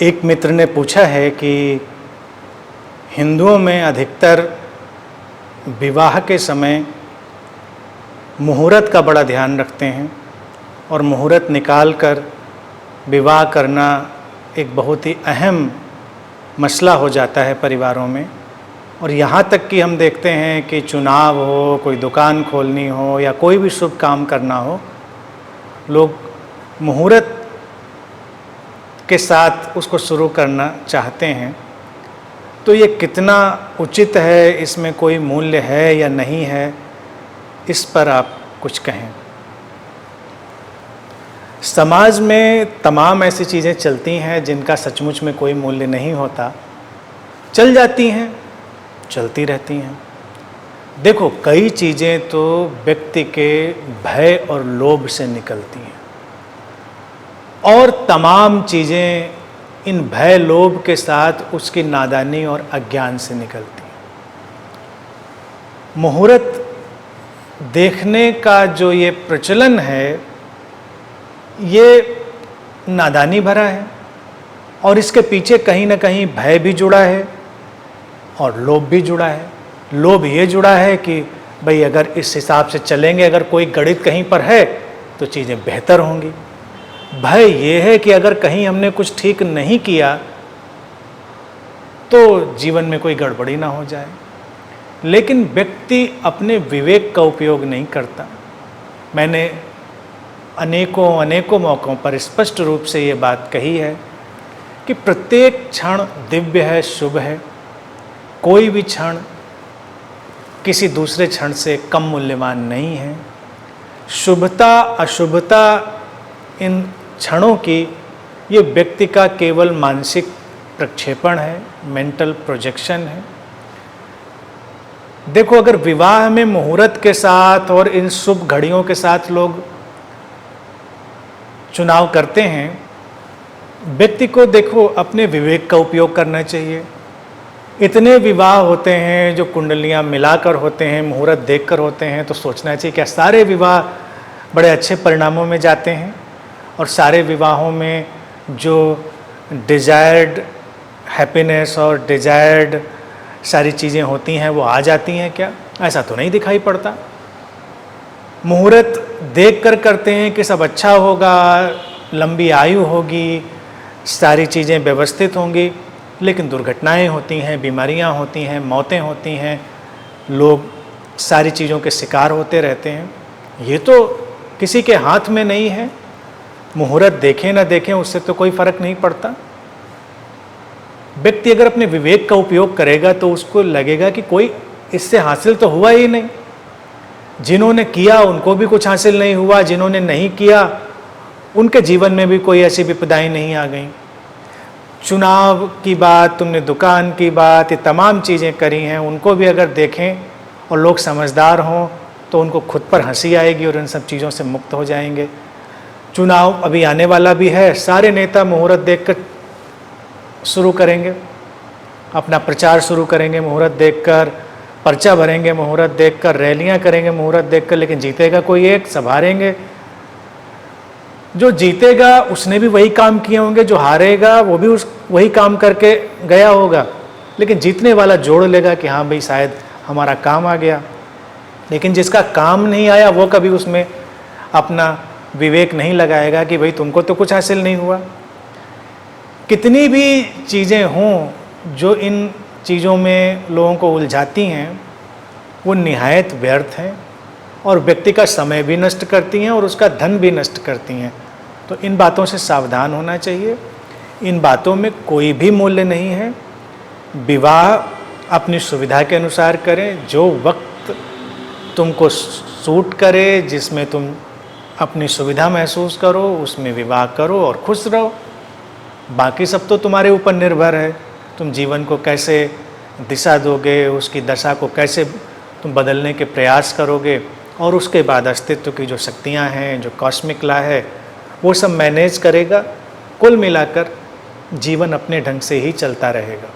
एक मित्र ने पूछा है कि हिंदुओं में अधिकतर विवाह के समय मुहूर्त का बड़ा ध्यान रखते हैं और मुहूर्त निकाल कर विवाह करना एक बहुत ही अहम मसला हो जाता है परिवारों में। और यहाँ तक कि हम देखते हैं कि चुनाव हो, कोई दुकान खोलनी हो या कोई भी शुभ काम करना हो, लोग मुहूर्त के साथ उसको शुरू करना चाहते हैं। तो ये कितना उचित है, इसमें कोई मूल्य है या नहीं है, इस पर आप कुछ कहें। समाज में तमाम ऐसी चीज़ें चलती हैं जिनका सचमुच में कोई मूल्य नहीं होता, चल जाती हैं, चलती रहती हैं। देखो, कई चीज़ें तो व्यक्ति के भय और लोभ से निकलती हैं और तमाम चीज़ें इन भय लोभ के साथ उसकी नादानी और अज्ञान से निकलती हैं। मुहूर्त देखने का जो ये प्रचलन है, ये नादानी भरा है और इसके पीछे कहीं ना कहीं भय भी जुड़ा है और लोभ भी जुड़ा है। लोभ ये जुड़ा है कि भाई अगर इस हिसाब से चलेंगे, अगर कोई गणित कहीं पर है तो चीज़ें बेहतर होंगी। भय ये है कि अगर कहीं हमने कुछ ठीक नहीं किया तो जीवन में कोई गड़बड़ी ना हो जाए। लेकिन व्यक्ति अपने विवेक का उपयोग नहीं करता। मैंने अनेकों मौक़ों पर स्पष्ट रूप से ये बात कही है कि प्रत्येक क्षण दिव्य है, शुभ है। कोई भी क्षण किसी दूसरे क्षण से कम मूल्यवान नहीं है। शुभता अशुभता इन क्षणों की ये व्यक्ति का केवल मानसिक प्रक्षेपण है, मेंटल प्रोजेक्शन है। देखो, अगर विवाह में मुहूर्त के साथ और इन शुभ घड़ियों के साथ लोग चुनाव करते हैं, व्यक्ति को देखो अपने विवेक का उपयोग करना चाहिए। इतने विवाह होते हैं जो कुंडलियां मिलाकर होते हैं, मुहूर्त देखकर होते हैं, तो सोचना चाहिए क्या सारे विवाह बड़े अच्छे परिणामों में जाते हैं और सारे विवाहों में जो डिजायर्ड हैप्पीनेस और डिजायर्ड सारी चीज़ें होती हैं वो आ जाती हैं क्या? ऐसा तो नहीं दिखाई पड़ता। मुहूर्त देख कर करते हैं कि सब अच्छा होगा, लंबी आयु होगी, सारी चीज़ें व्यवस्थित होंगी, लेकिन दुर्घटनाएं होती हैं, बीमारियां होती हैं, मौतें होती हैं, लोग सारी चीज़ों के शिकार होते रहते हैं। ये तो किसी के हाथ में नहीं है। मुहूर्त देखें ना देखें उससे तो कोई फर्क नहीं पड़ता। व्यक्ति अगर अपने विवेक का उपयोग करेगा तो उसको लगेगा कि कोई इससे हासिल तो हुआ ही नहीं। जिन्होंने किया उनको भी कुछ हासिल नहीं हुआ, जिन्होंने नहीं किया उनके जीवन में भी कोई ऐसी विपदाएं नहीं आ गई। चुनाव की बात, तुमने दुकान की बात, ये तमाम चीज़ें करी हैं, उनको भी अगर देखें और लोग समझदार हों तो उनको खुद पर हंसी आएगी और इन सब चीज़ों से मुक्त हो जाएंगे। चुनाव अभी आने वाला भी है, सारे नेता मुहूर्त देखकर शुरू करेंगे, अपना प्रचार शुरू करेंगे मुहूर्त देखकर, पर्चा भरेंगे मुहूर्त देखकर, रैलियां करेंगे मुहूर्त देखकर, लेकिन जीतेगा कोई एक, सब हारेंगे। जो जीतेगा उसने भी वही काम किए होंगे, जो हारेगा वो भी वही काम करके गया होगा, लेकिन जीतने वाला जोड़ लेगा कि हाँ भाई शायद हमारा काम आ गया। लेकिन जिसका काम नहीं आया वो कभी उसमें अपना विवेक नहीं लगाएगा कि भाई तुमको तो कुछ हासिल नहीं हुआ। कितनी भी चीज़ें हों जो इन चीज़ों में लोगों को उलझाती हैं, वो निहायत व्यर्थ हैं और व्यक्ति का समय भी नष्ट करती हैं और उसका धन भी नष्ट करती हैं। तो इन बातों से सावधान होना चाहिए। इन बातों में कोई भी मूल्य नहीं है। विवाह अपनी सुविधा के अनुसार करें, जो वक्त तुमको सूट करे, जिसमें तुम अपनी सुविधा महसूस करो, उसमें विवाह करो और खुश रहो। बाकी सब तो तुम्हारे ऊपर निर्भर है। तुम जीवन को कैसे दिशा दोगे, उसकी दशा को कैसे तुम बदलने के प्रयास करोगे, और उसके बाद अस्तित्व की जो शक्तियाँ हैं, जो कॉस्मिक लॉ है, वो सब मैनेज करेगा। कुल मिलाकर जीवन अपने ढंग से ही चलता रहेगा।